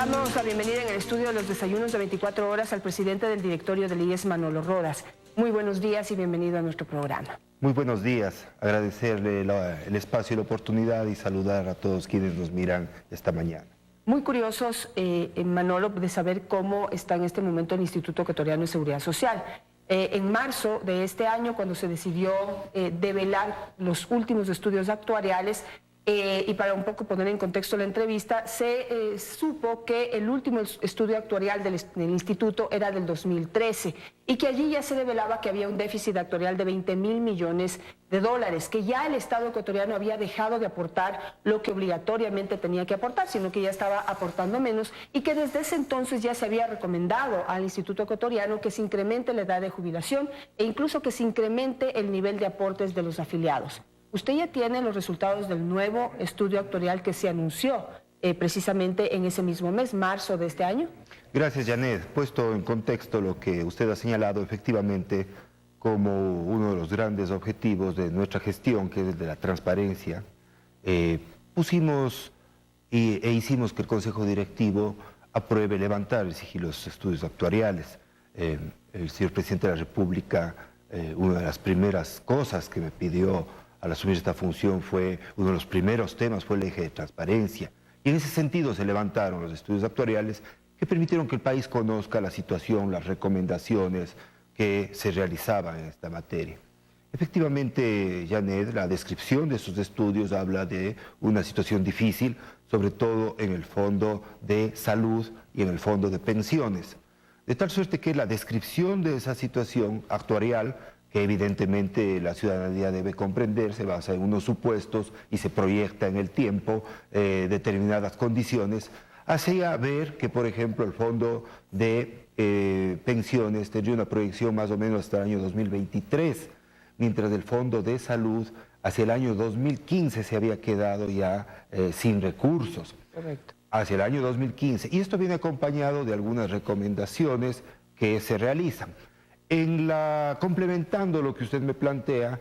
Damos la bienvenida en el estudio de los desayunos de 24 horas al presidente del directorio del IES, Manolo Rodas. Muy buenos días y bienvenido a nuestro programa. Muy buenos días, agradecerle el espacio y la oportunidad y saludar a todos quienes nos miran esta mañana. Muy curiosos, Manolo, de saber cómo está en este momento el Instituto Ecuatoriano de Seguridad Social. En marzo de este año, cuando se decidió develar los últimos estudios actuariales, y para un poco poner en contexto la entrevista, se supo que el último estudio actuarial del instituto era del 2013 y que allí ya se develaba que había un déficit actuarial de 20.000 millones de dólares, que ya el Estado ecuatoriano había dejado de aportar lo que obligatoriamente tenía que aportar, sino que ya estaba aportando menos, y que desde ese entonces ya se había recomendado al Instituto Ecuatoriano que se incremente la edad de jubilación e incluso que se incremente el nivel de aportes de los afiliados. Usted ya tiene los resultados del nuevo estudio actuarial que se anunció precisamente en ese mismo mes, marzo de este año. Gracias, Janet. Puesto en contexto lo que usted ha señalado, efectivamente, como uno de los grandes objetivos de nuestra gestión, que es el de la transparencia, pusimos e hicimos que el Consejo Directivo apruebe levantar el sigilo de los estudios actuariales. El señor Presidente de la República, una de las primeras cosas que me pidió al asumir esta función fue, uno de los primeros temas fue el eje de transparencia. Y en ese sentido se levantaron los estudios actuariales que permitieron que el país conozca la situación, las recomendaciones que se realizaban en esta materia. Efectivamente, Janet, la descripción de esos estudios habla de una situación difícil, sobre todo en el fondo de salud y en el fondo de pensiones. De tal suerte que la descripción de esa situación actuarial, que evidentemente la ciudadanía debe comprender, se basa en unos supuestos y se proyecta en el tiempo determinadas condiciones, hacía ver que, por ejemplo, el fondo de pensiones tendría una proyección más o menos hasta el año 2023, mientras el fondo de salud hacia el año 2015 se había quedado ya sin recursos. Correcto. Hacia el año 2015. Y esto viene acompañado de algunas recomendaciones que se realizan. Complementando lo que usted me plantea,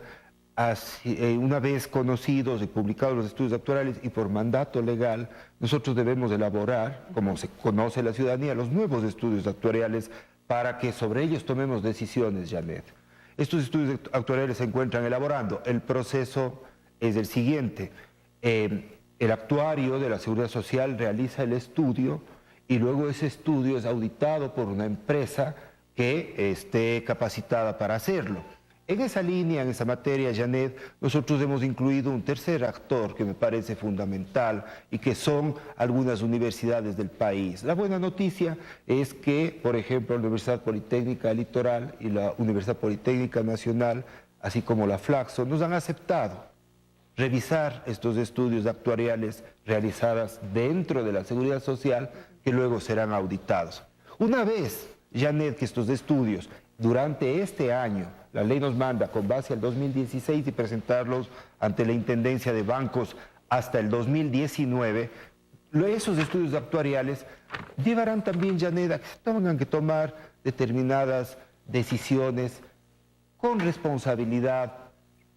una vez conocidos y publicados los estudios actuariales y por mandato legal, nosotros debemos elaborar, como se conoce la ciudadanía, los nuevos estudios actuariales para que sobre ellos tomemos decisiones, Janet. Estos estudios actuariales se encuentran elaborando. El proceso es el siguiente. El actuario de la Seguridad Social realiza el estudio y luego ese estudio es auditado por una empresa que esté capacitada para hacerlo. En esa línea, en esa materia, Janet, nosotros hemos incluido un tercer actor que me parece fundamental y que son algunas universidades del país. La buena noticia es que, por ejemplo, la Universidad Politécnica Litoral y la Universidad Politécnica Nacional, así como la Flaxo, nos han aceptado revisar estos estudios actuariales realizados dentro de la Seguridad Social, que luego serán auditados. Una vez, Janet, que estos estudios durante este año, la ley nos manda con base al 2016 y presentarlos ante la Intendencia de Bancos hasta el 2019, esos estudios actuariales llevarán también, Janet, a que tengan que tomar determinadas decisiones con responsabilidad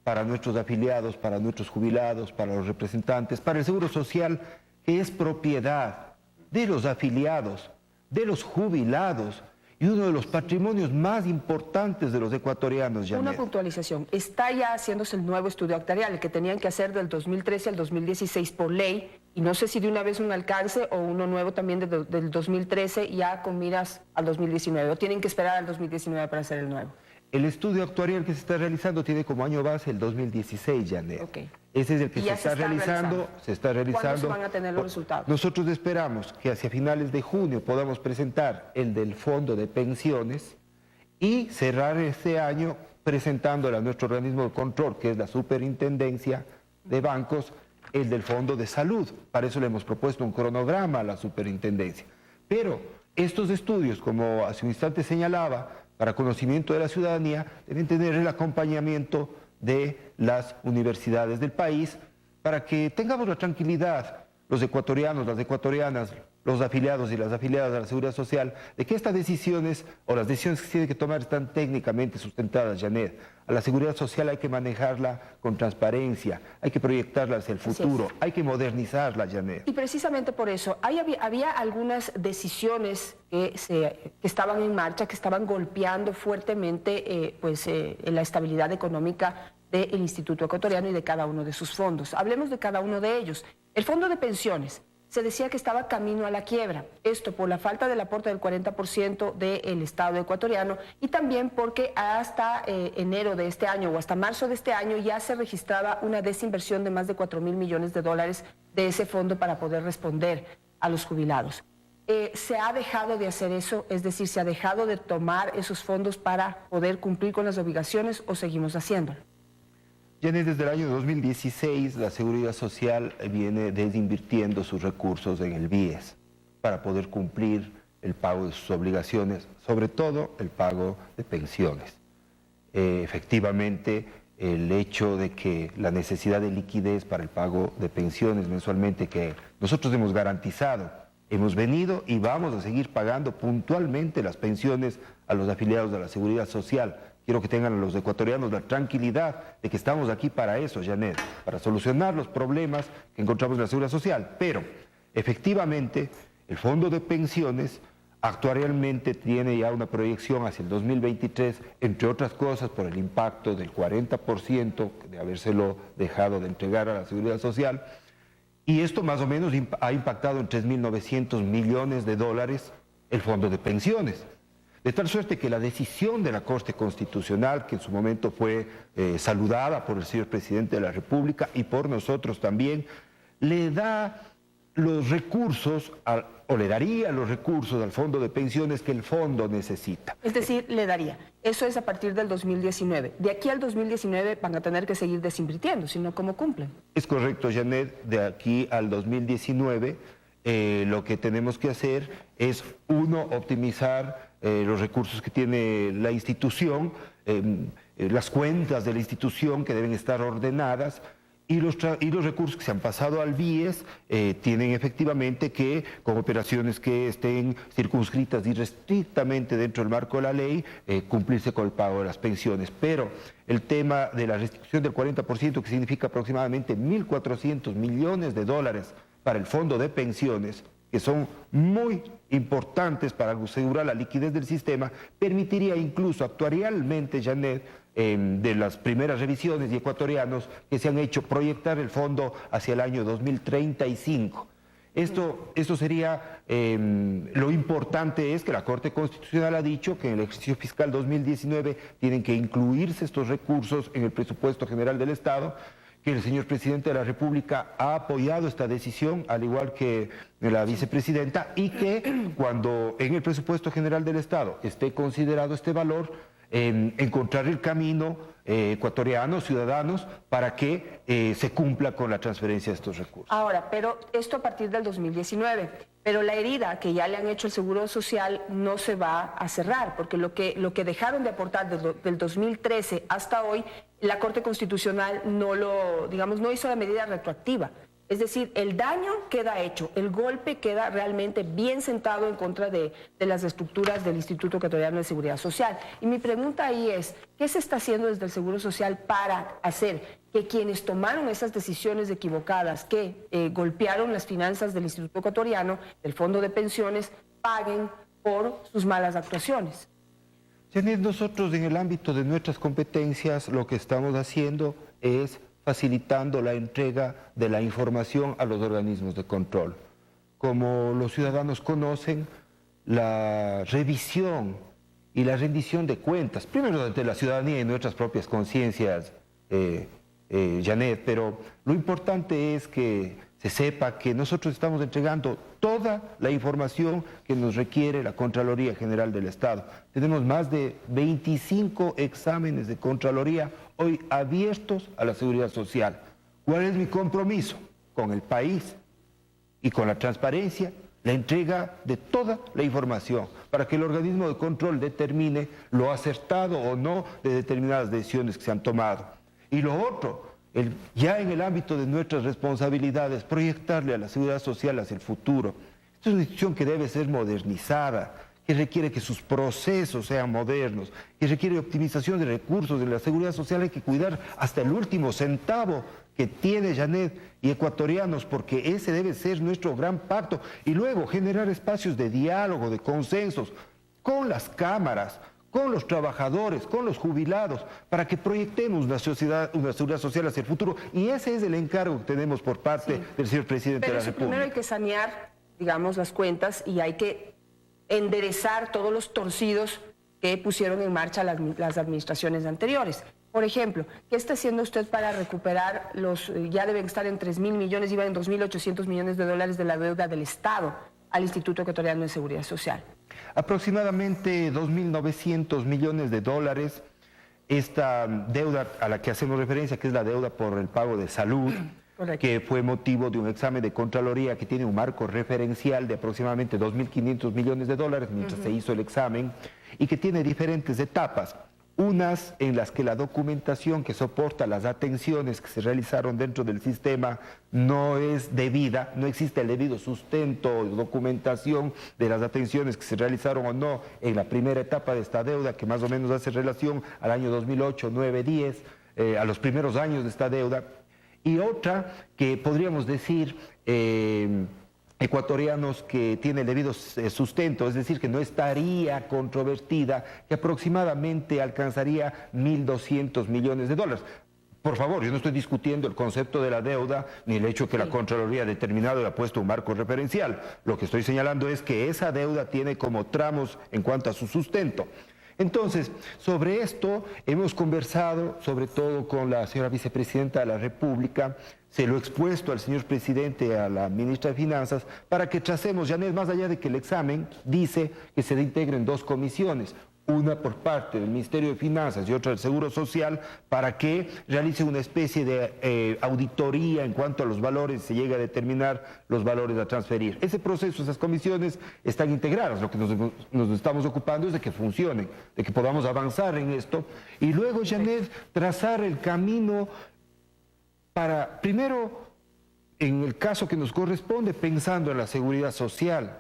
para nuestros afiliados, para nuestros jubilados, para los representantes, para el Seguro Social, que es propiedad de los afiliados, de los jubilados, y uno de los patrimonios más importantes de los ecuatorianos, Janet. Una puntualización. Está ya haciéndose el nuevo estudio actuarial, el que tenían que hacer del 2013 al 2016 por ley, y no sé si de una vez un alcance o uno nuevo también del 2013 ya con miras al 2019, o tienen que esperar al 2019 para hacer el nuevo. El estudio actuarial que se está realizando tiene como año base el 2016, Janet. Okay. Ese es el que se está realizando. ¿Cuándo se van a tener los resultados? Nosotros esperamos que hacia finales de junio podamos presentar el del Fondo de Pensiones y cerrar este año presentándole a nuestro organismo de control, que es la Superintendencia de Bancos, el del Fondo de Salud. Para eso le hemos propuesto un cronograma a la Superintendencia. Pero estos estudios, como hace un instante señalaba, para conocimiento de la ciudadanía, deben tener el acompañamiento de las universidades del país para que tengamos la tranquilidad, los ecuatorianos, las ecuatorianas, los afiliados y las afiliadas a la Seguridad Social de que estas decisiones o las decisiones que se tienen que tomar están técnicamente sustentadas, Janet. A la Seguridad Social hay que manejarla con transparencia, hay que proyectarla hacia el futuro, hay que modernizarla, Janet. Y precisamente por eso, había algunas decisiones que estaban en marcha, que estaban golpeando fuertemente la estabilidad económica del Instituto Ecuatoriano y de cada uno de sus fondos. Hablemos de cada uno de ellos. El Fondo de Pensiones se decía que estaba camino a la quiebra, esto por la falta del aporte del 40% del Estado ecuatoriano y también porque hasta enero de este año o hasta marzo de este año ya se registraba una desinversión de más de 4.000 millones de dólares de ese fondo para poder responder a los jubilados. ¿Se ha dejado de hacer eso? Es decir, ¿se ha dejado de tomar esos fondos para poder cumplir con las obligaciones o seguimos haciéndolo? Janet, desde el año 2016 la Seguridad Social viene desinvirtiendo sus recursos en el BIES para poder cumplir el pago de sus obligaciones, sobre todo el pago de pensiones. Efectivamente, el hecho de que la necesidad de liquidez para el pago de pensiones mensualmente que nosotros hemos garantizado, hemos venido y vamos a seguir pagando puntualmente las pensiones a los afiliados de la Seguridad Social. Quiero que tengan los ecuatorianos la tranquilidad de que estamos aquí para eso, Janet, para solucionar los problemas que encontramos en la Seguridad Social. Pero, efectivamente, el Fondo de Pensiones actualmente tiene ya una proyección hacia el 2023, entre otras cosas por el impacto del 40% de habérselo dejado de entregar a la Seguridad Social. Y esto más o menos ha impactado en 3.900 millones de dólares el Fondo de Pensiones. De tal suerte que la decisión de la Corte Constitucional, que en su momento fue saludada por el señor Presidente de la República y por nosotros también, le da los recursos, o le daría los recursos al Fondo de Pensiones que el fondo necesita. Es decir, le daría. Eso es a partir del 2019. De aquí al 2019 van a tener que seguir desinvirtiendo, si no, ¿cómo cumplen? Es correcto, Janet. De aquí al 2019 lo que tenemos que hacer es, uno, optimizar los recursos que tiene la institución, las cuentas de la institución que deben estar ordenadas, y los recursos que se han pasado al BIES tienen efectivamente que, con operaciones que estén circunscritas y restrictamente dentro del marco de la ley, cumplirse con el pago de las pensiones. Pero el tema de la restricción del 40%, que significa aproximadamente 1.400 millones de dólares para el Fondo de Pensiones, que son muy importantes para asegurar la liquidez del sistema, permitiría incluso actuarialmente, Janet, de las primeras revisiones y ecuatorianos que se han hecho, proyectar el fondo hacia el año 2035. Esto sería, lo importante es que la Corte Constitucional ha dicho que en el ejercicio fiscal 2019 tienen que incluirse estos recursos en el presupuesto general del Estado, que el señor Presidente de la República ha apoyado esta decisión, al igual que la vicepresidenta, y que cuando en el presupuesto general del Estado esté considerado este valor, encontrar el camino ecuatorianos, ciudadanos, para que se cumpla con la transferencia de estos recursos. Ahora, pero esto a partir del 2019, pero la herida que ya le han hecho el Seguro Social no se va a cerrar, porque lo que dejaron de aportar del 2013 hasta hoy, la Corte Constitucional no hizo la medida retroactiva. Es decir, el daño queda hecho, el golpe queda realmente bien sentado en contra de las estructuras del Instituto Ecuatoriano de Seguridad Social. Y mi pregunta ahí es, ¿qué se está haciendo desde el Seguro Social para hacer que quienes tomaron esas decisiones equivocadas, que golpearon las finanzas del Instituto Ecuatoriano, del Fondo de Pensiones, paguen por sus malas actuaciones? Janet, nosotros en el ámbito de nuestras competencias lo que estamos haciendo es facilitando la entrega de la información a los organismos de control. Como los ciudadanos conocen, la revisión y la rendición de cuentas, primero ante la ciudadanía y nuestras propias conciencias, Janet, pero lo importante es que se sepa que nosotros estamos entregando toda la información que nos requiere la Contraloría General del Estado. Tenemos más de 25 exámenes de Contraloría hoy abiertos a la Seguridad Social. ¿Cuál es mi compromiso? Con el país y con la transparencia, la entrega de toda la información para que el organismo de control determine lo acertado o no de determinadas decisiones que se han tomado. Y lo otro, ya en el ámbito de nuestras responsabilidades, proyectarle a la Seguridad Social hacia el futuro. Esta es una institución que debe ser modernizada, que requiere que sus procesos sean modernos, que requiere optimización de recursos de la seguridad social. Hay que cuidar hasta el último centavo que tiene Janet y ecuatorianos, porque ese debe ser nuestro gran pacto. Y luego generar espacios de diálogo, de consensos, con las cámaras, con los trabajadores, con los jubilados, para que proyectemos una seguridad social hacia el futuro. Y ese es el encargo que tenemos por parte del señor presidente de la República. Primero hay que sanear, digamos, las cuentas y hay que enderezar todos los torcidos que pusieron en marcha las administraciones anteriores. Por ejemplo, ¿qué está haciendo usted para recuperar ya deben estar en 3.000 millones, iban en 2.800 millones de dólares de la deuda del Estado al Instituto Ecuatoriano de Seguridad Social? Aproximadamente 2.900 millones de dólares. Esta deuda a la que hacemos referencia, que es la deuda por el pago de salud, correcto, que fue motivo de un examen de Contraloría que tiene un marco referencial de aproximadamente 2.500 millones de dólares mientras se hizo el examen, y que tiene diferentes etapas. Unas en las que la documentación que soporta las atenciones que se realizaron dentro del sistema no es debida, no existe el debido sustento o documentación de las atenciones que se realizaron o no en la primera etapa de esta deuda, que más o menos hace relación al año 2008, 9, 10, a los primeros años de esta deuda. Y otra que podríamos decir ecuatorianos que tiene el debido sustento, es decir, que no estaría controvertida, que aproximadamente alcanzaría 1.200 millones de dólares. Por favor, yo no estoy discutiendo el concepto de la deuda ni el hecho que la Contraloría ha determinado y ha puesto un marco referencial. Lo que estoy señalando es que esa deuda tiene como tramos en cuanto a su sustento. Entonces, sobre esto hemos conversado sobre todo con la señora vicepresidenta de la República, se lo he expuesto al señor presidente, a la ministra de Finanzas, para que tracemos, Janet, más allá de que el examen dice que se integren dos comisiones, una por parte del Ministerio de Finanzas y otra del Seguro Social, para que realice una especie de auditoría en cuanto a los valores, se llegue a determinar los valores a transferir. Ese proceso, esas comisiones están integradas, lo que nos estamos ocupando es de que funcionen, de que podamos avanzar en esto, y luego, Janet, trazar el camino para, primero, en el caso que nos corresponde, pensando en la seguridad social,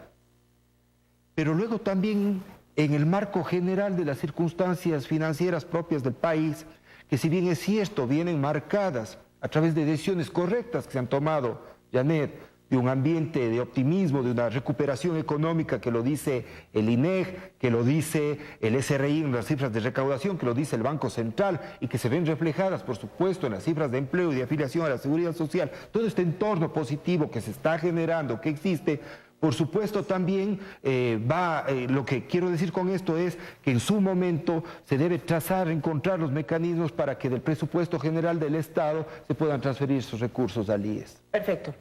pero luego también en el marco general de las circunstancias financieras propias del país, que si bien es cierto, vienen marcadas a través de decisiones correctas que se han tomado, Janet, de un ambiente de optimismo, de una recuperación económica que lo dice el INEG, que lo dice el SRI en las cifras de recaudación, que lo dice el Banco Central y que se ven reflejadas, por supuesto, en las cifras de empleo y de afiliación a la seguridad social. Todo este entorno positivo que se está generando, que existe, por supuesto también lo que quiero decir con esto es que en su momento se debe trazar, encontrar los mecanismos para que del presupuesto general del Estado se puedan transferir esos recursos al IES. Perfecto.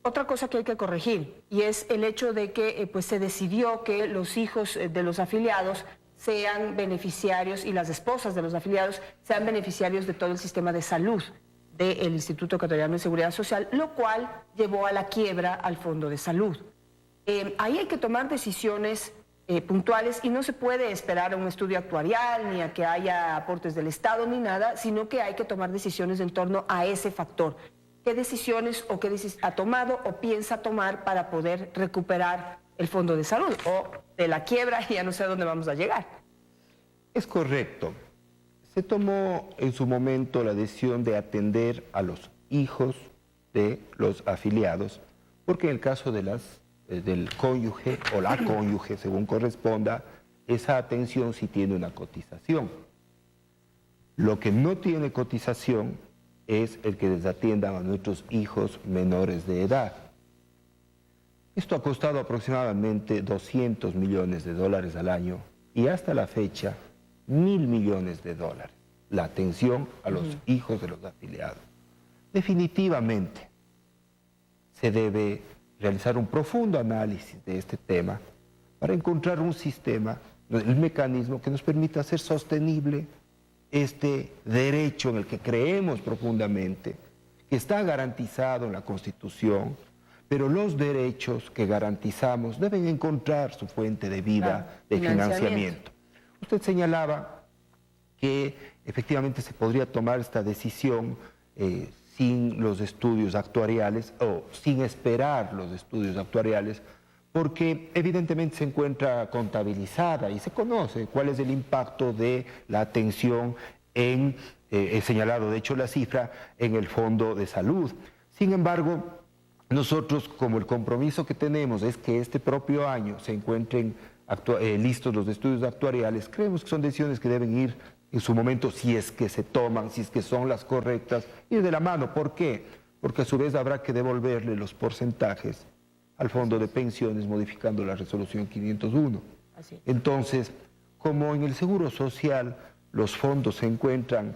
Otra cosa que hay que corregir y es el hecho de que pues se decidió que los hijos de los afiliados sean beneficiarios y las esposas de los afiliados sean beneficiarios de todo el sistema de salud del Instituto Ecuatoriano de Seguridad Social, lo cual llevó a la quiebra al Fondo de Salud. Ahí hay que tomar decisiones puntuales y no se puede esperar a un estudio actuarial ni a que haya aportes del Estado ni nada, sino que hay que tomar decisiones en torno a ese factor. ¿Qué decisiones o qué ha tomado o piensa tomar para poder recuperar el Fondo de Salud? O de la quiebra ya no sé a dónde vamos a llegar. Es correcto. Se tomó en su momento la decisión de atender a los hijos de los afiliados, porque en el caso de del cónyuge o la cónyuge, según corresponda, esa atención sí tiene una cotización. Lo que no tiene cotización es el que desatiendan a nuestros hijos menores de edad. Esto ha costado aproximadamente 200 millones de dólares al año y hasta la fecha 1.000 millones de dólares, la atención a los hijos de los afiliados. Definitivamente se debe realizar un profundo análisis de este tema para encontrar un sistema, el mecanismo que nos permita hacer sostenible este derecho en el que creemos profundamente, que está garantizado en la Constitución, pero los derechos que garantizamos deben encontrar su fuente de vida, de financiamiento. Usted señalaba que efectivamente se podría tomar esta decisión sin los estudios actuariales o sin esperar los estudios actuariales, porque evidentemente se encuentra contabilizada y se conoce cuál es el impacto de la atención en, he señalado de hecho la cifra, en el Fondo de Salud. Sin embargo, nosotros, como el compromiso que tenemos es que este propio año se encuentren listos los estudios actuariales, creemos que son decisiones que deben ir en su momento, si es que se toman, si es que son las correctas, ir de la mano. ¿Por qué? Porque a su vez habrá que devolverle los porcentajes al Fondo de Pensiones modificando la resolución 501. Así. Entonces, como en el Seguro Social los fondos se encuentran,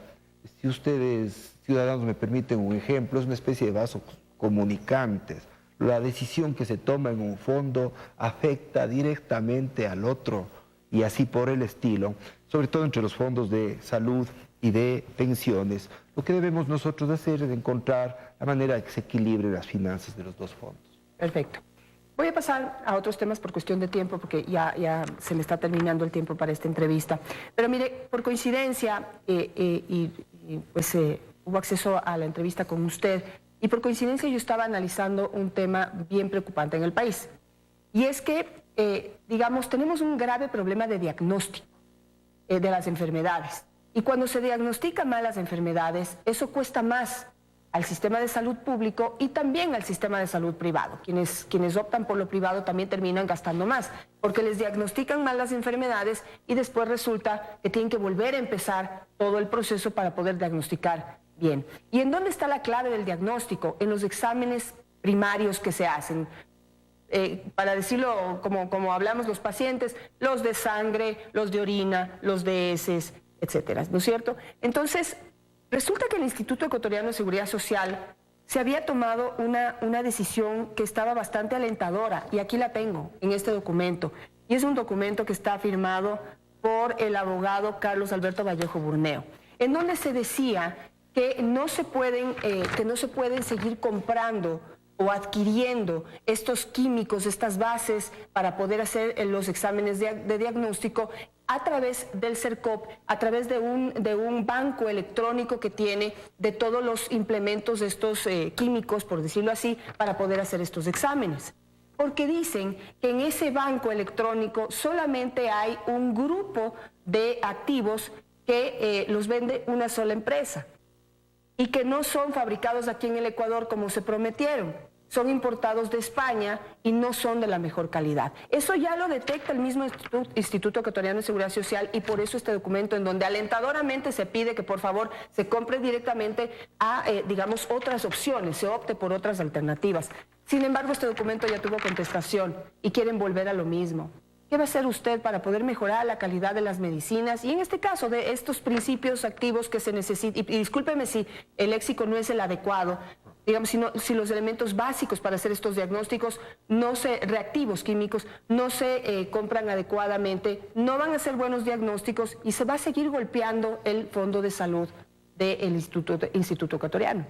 si ustedes, ciudadanos, me permiten un ejemplo, es una especie de vasos comunicantes. La decisión que se toma en un fondo afecta directamente al otro y así por el estilo, sobre todo entre los fondos de salud y de pensiones. Lo que debemos nosotros hacer es encontrar la manera de que se equilibren las finanzas de los dos fondos. Perfecto. Voy a pasar a otros temas por cuestión de tiempo, porque ya se me está terminando el tiempo para esta entrevista. Pero mire, por coincidencia, pues hubo acceso a la entrevista con usted, y por coincidencia yo estaba analizando un tema bien preocupante en el país. Y es que, digamos, tenemos un grave problema de diagnóstico de las enfermedades. Y cuando se diagnostican mal las enfermedades, eso cuesta más al sistema de salud público y también al sistema de salud privado. Quienes optan por lo privado también terminan gastando más, porque les diagnostican mal las enfermedades y después resulta que tienen que volver a empezar todo el proceso para poder diagnosticar bien. ¿Y en dónde está la clave del diagnóstico? En los exámenes primarios que se hacen. Para decirlo como hablamos los pacientes, los de sangre, los de orina, los de heces, etcétera, ¿no es cierto? Entonces, resulta que el Instituto Ecuatoriano de Seguridad Social se había tomado una decisión que estaba bastante alentadora, y aquí la tengo en este documento, y es un documento que está firmado por el abogado Carlos Alberto Vallejo Burneo, en donde se decía que no se pueden seguir comprando o adquiriendo estos químicos, estas bases para poder hacer los exámenes de diagnóstico a través del CERCOP, a través de un banco electrónico que tiene de todos los implementos de estos químicos, por decirlo así, para poder hacer estos exámenes. Porque dicen que en ese banco electrónico solamente hay un grupo de activos que los vende una sola empresa, y que no son fabricados aquí en el Ecuador como se prometieron. Son importados de España y no son de la mejor calidad. Eso ya lo detecta el mismo Instituto Ecuatoriano de Seguridad Social, y por eso este documento en donde alentadoramente se pide que por favor se compre directamente a, digamos, otras opciones, se opte por otras alternativas. Sin embargo, este documento ya tuvo contestación y quieren volver a lo mismo. ¿Qué va a hacer usted para poder mejorar la calidad de las medicinas y en este caso de estos principios activos que se necesitan? Y discúlpeme si el léxico no es el adecuado, digamos, si los elementos básicos para hacer estos diagnósticos, reactivos químicos, no se compran adecuadamente, no van a ser buenos diagnósticos y se va a seguir golpeando el Fondo de Salud del Instituto Ecuatoriano.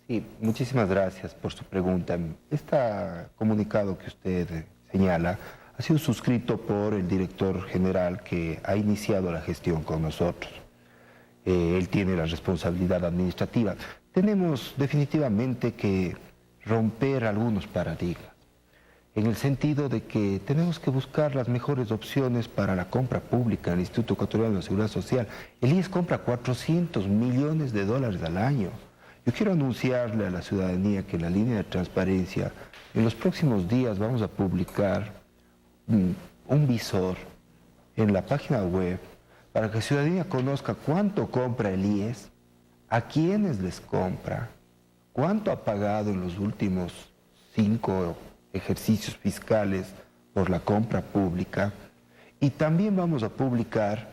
Sí, muchísimas gracias por su pregunta. Este comunicado que usted señala ha sido suscrito por el director general que ha iniciado la gestión con nosotros. Él tiene la responsabilidad administrativa. Tenemos definitivamente que romper algunos paradigmas, en el sentido de que tenemos que buscar las mejores opciones para la compra pública en el Instituto Ecuatoriano de Seguridad Social. El IES compra $400 millones al año. Yo quiero anunciarle a la ciudadanía que en la línea de transparencia, en los próximos días vamos a publicar un visor en la página web para que la ciudadanía conozca cuánto compra el IES, a quiénes les compra, cuánto ha pagado en los últimos 5 ejercicios fiscales por la compra pública, y también vamos a publicar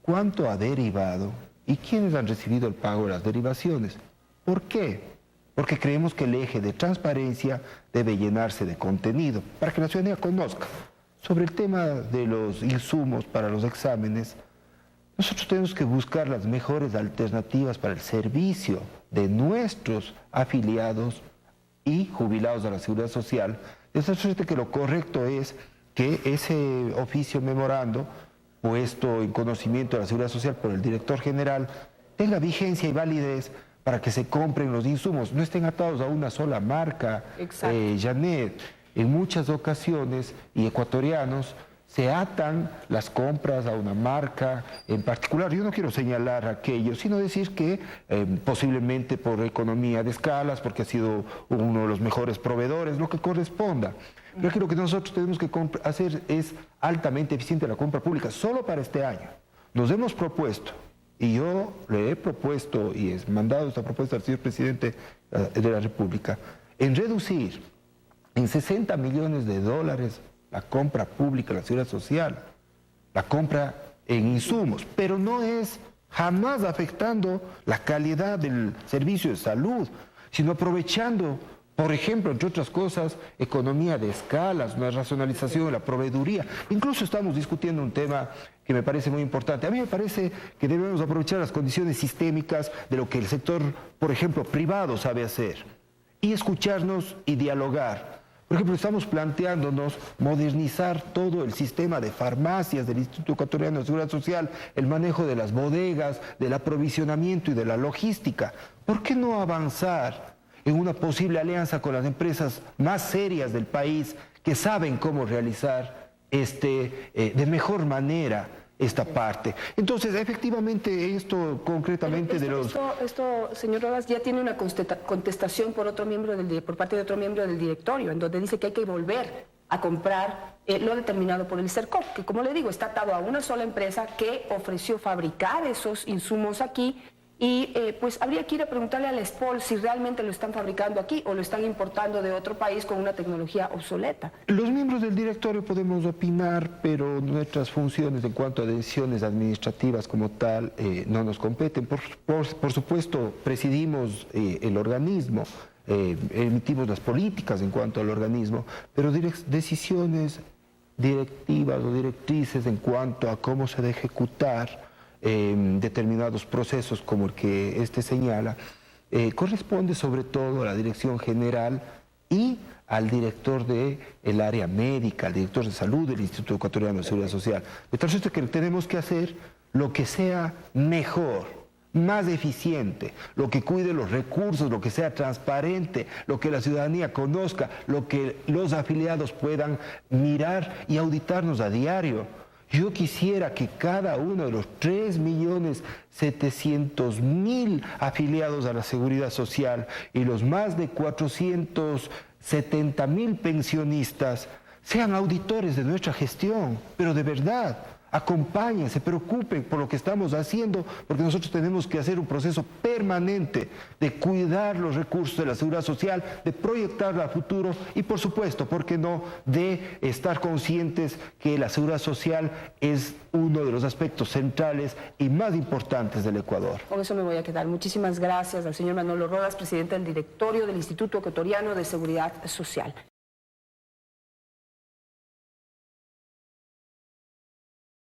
cuánto ha derivado y quiénes han recibido el pago de las derivaciones. ¿Por qué? Porque creemos que el eje de transparencia debe llenarse de contenido para que la ciudadanía conozca. Sobre el tema de los insumos para los exámenes, nosotros tenemos que buscar las mejores alternativas para el servicio de nuestros afiliados y jubilados de la Seguridad Social. De tal suerte que lo correcto es que ese oficio memorando, puesto en conocimiento de la Seguridad Social por el director general, tenga vigencia y validez para que se compren los insumos, no estén atados a una sola marca. Janet, en muchas ocasiones, y ecuatorianos, se atan las compras a una marca en particular. Yo no quiero señalar aquello, sino decir que posiblemente por economía de escalas, porque ha sido uno de los mejores proveedores, lo que corresponda. Pero aquí lo que nosotros tenemos que hacer es altamente eficiente la compra pública, solo para este año. Nos hemos propuesto, y yo le he propuesto y he mandado esta propuesta al señor presidente de la República, en reducir en $60 millones la compra pública, la seguridad social, la compra en insumos, pero no es jamás afectando la calidad del servicio de salud, sino aprovechando, por ejemplo, entre otras cosas, economía de escalas, una racionalización de la proveeduría. Incluso estamos discutiendo un tema que me parece muy importante. A mí me parece que debemos aprovechar las condiciones sistémicas de lo que el sector, por ejemplo, privado sabe hacer, y escucharnos y dialogar. Por ejemplo, estamos planteándonos modernizar todo el sistema de farmacias del Instituto Ecuatoriano de Seguridad Social, el manejo de las bodegas, del aprovisionamiento y de la logística. ¿Por qué no avanzar en una posible alianza con las empresas más serias del país que saben cómo realizar de mejor manera esta parte? Entonces, efectivamente, esto concretamente Esto, señor Rodas, ya tiene una contestación por parte de otro miembro del directorio, en donde dice que hay que volver a comprar lo determinado por el CERCOP, que, como le digo, está atado a una sola empresa que ofreció fabricar esos insumos aquí. Y pues habría que ir a preguntarle a la SPOL si realmente lo están fabricando aquí o lo están importando de otro país con una tecnología obsoleta. Los miembros del directorio podemos opinar, pero nuestras funciones en cuanto a decisiones administrativas como tal no nos competen. Por supuesto, presidimos el organismo, emitimos las políticas en cuanto al organismo, pero decisiones directivas o directrices en cuanto a cómo se debe ejecutar determinados procesos como el que este señala, corresponde sobre todo a la dirección general y al director del área médica, al director de salud del Instituto Ecuatoriano de Seguridad Social. De tal suerte que tenemos que hacer lo que sea mejor, más eficiente, lo que cuide los recursos, lo que sea transparente, lo que la ciudadanía conozca, lo que los afiliados puedan mirar y auditarnos a diario. Yo quisiera que cada uno de los 3.700.000 afiliados a la Seguridad Social y los más de 470.000 pensionistas sean auditores de nuestra gestión, pero de verdad. Acompañen, se preocupen por lo que estamos haciendo, porque nosotros tenemos que hacer un proceso permanente de cuidar los recursos de la seguridad social, de proyectarla a futuro y, por supuesto, ¿por qué no?, de estar conscientes que la seguridad social es uno de los aspectos centrales y más importantes del Ecuador. Con eso me voy a quedar. Muchísimas gracias al señor Manolo Rodas, presidente del directorio del Instituto Ecuatoriano de Seguridad Social.